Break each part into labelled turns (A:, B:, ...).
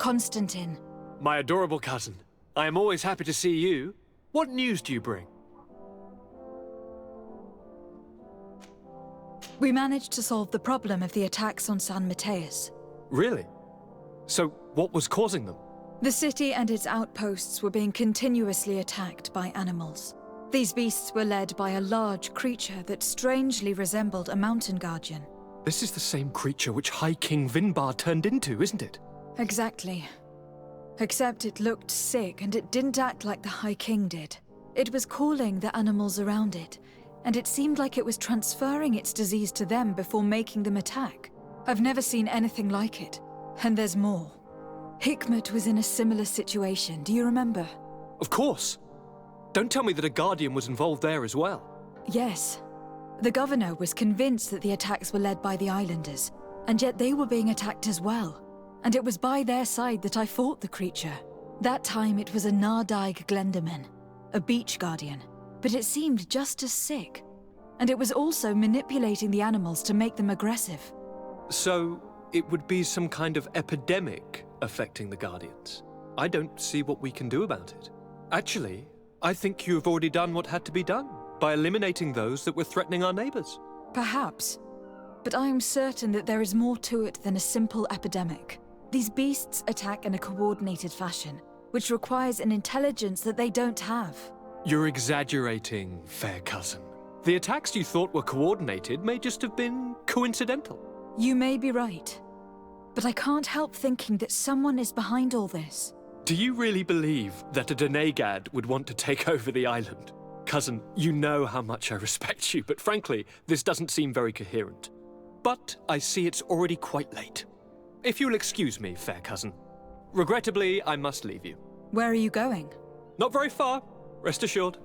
A: Constantin.
B: My adorable cousin. I am always happy to see you. What news do you bring?
A: We managed to solve the problem of the attacks on San Mateus.
B: Really? So, what was causing them?
A: The city and its outposts were being continuously attacked by animals. These beasts were led by a large creature that strangely resembled a mountain guardian.
B: This is the same creature which High King Vinbar turned into, isn't it?
A: Exactly. Except it looked sick and it didn't act like the High King did. It was calling the animals around it, and it seemed like it was transferring its disease to them before making them attack. I've never seen anything like it. And there's more. Hikmet was in a similar situation, do you remember?
B: Of course. Don't tell me that a guardian was involved there as well.
A: Yes. The governor was convinced that the attacks were led by the islanders, and yet they were being attacked as well. And it was by their side that I fought the creature. That time it was a Nardaig Glenderman, a beach guardian, but it seemed just as sick. And it was also manipulating the animals to make them aggressive.
B: So, it would be some kind of epidemic affecting the Guardians. I don't see what we can do about it. Actually, I think you have already done what had to be done, by eliminating those that were threatening our neighbors.
A: Perhaps. But I am certain that there is more to it than a simple epidemic. These beasts attack in a coordinated fashion, which requires an intelligence that they don't have.
B: You're exaggerating, fair cousin. The attacks you thought were coordinated may just have been coincidental.
A: You may be right. But I can't help thinking that someone is behind all this.
B: Do you really believe that a Denegad would want to take over the island? Cousin, you know how much I respect you, but frankly, this doesn't seem very coherent. But I see it's already quite late. If you'll excuse me, fair cousin. Regrettably, I must leave you.
A: Where are you going?
B: Not very far, rest assured.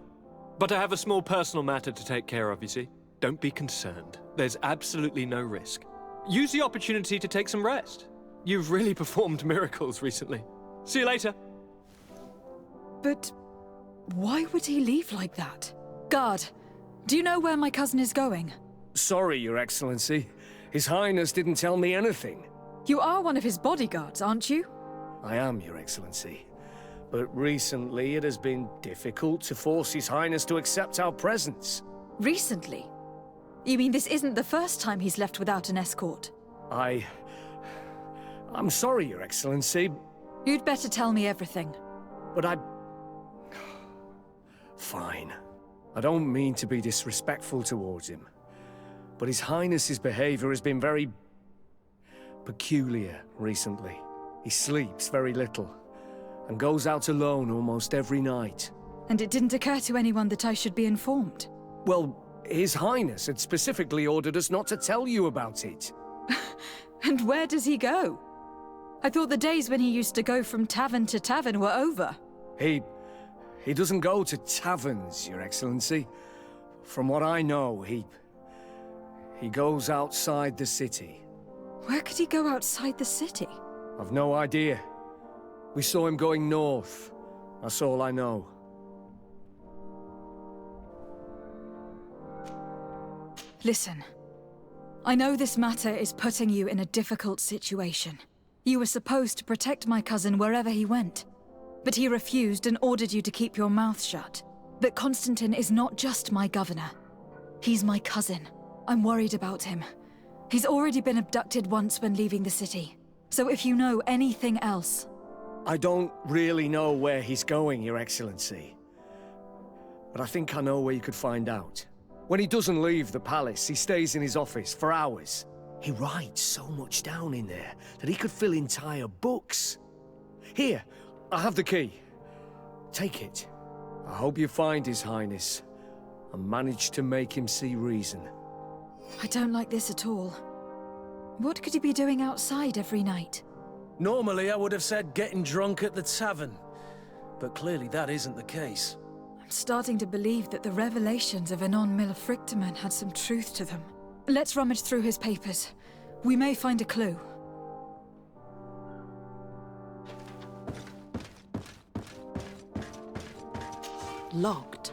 B: But I have a small personal matter to take care of, you see. Don't be concerned. There's absolutely no risk. Use the opportunity to take some rest. You've really performed miracles recently. See you later.
A: But why would he leave like that? Guard, do you know where my cousin is going?
C: Sorry, Your Excellency. His Highness didn't tell me anything.
A: You are one of his bodyguards, aren't you?
C: I am, Your Excellency. But recently it has been difficult to force His Highness to accept our presence.
A: Recently? You mean this isn't the first time he's left without an escort?
C: I'm sorry, Your Excellency.
A: You'd better tell me everything.
C: But Fine. I don't mean to be disrespectful towards him. But His Highness's behavior has been very peculiar recently. He sleeps very little, and goes out alone almost every night.
A: And it didn't occur to anyone that I should be informed?
C: Well, His Highness had specifically ordered us not to tell you about it.
A: And where does he go? I thought the days when he used to go from tavern to tavern were over.
C: He doesn't go to taverns, Your Excellency. From what I know, he goes outside the city.
A: Where could he go outside the city?
C: I've no idea. We saw him going north. That's all I know.
A: Listen. I know this matter is putting you in a difficult situation. You were supposed to protect my cousin wherever he went. But he refused and ordered you to keep your mouth shut. But Constantin is not just my governor. He's my cousin. I'm worried about him. He's already been abducted once when leaving the city. So if you know anything else...
C: I don't really know where he's going, Your Excellency. But I think I know where you could find out. When he doesn't leave the palace, he stays in his office for hours. He writes so much down in there that he could fill entire books. Here, I have the key. Take it. I hope you find His Highness and manage to make him see reason.
A: I don't like this at all. What could he be doing outside every night?
D: Normally I would have said getting drunk at the tavern, but clearly that isn't the case.
A: I'm starting to believe that the revelations of Anon Millefrictaman had some truth to them. Let's rummage through his papers. We may find a clue.
E: Locked.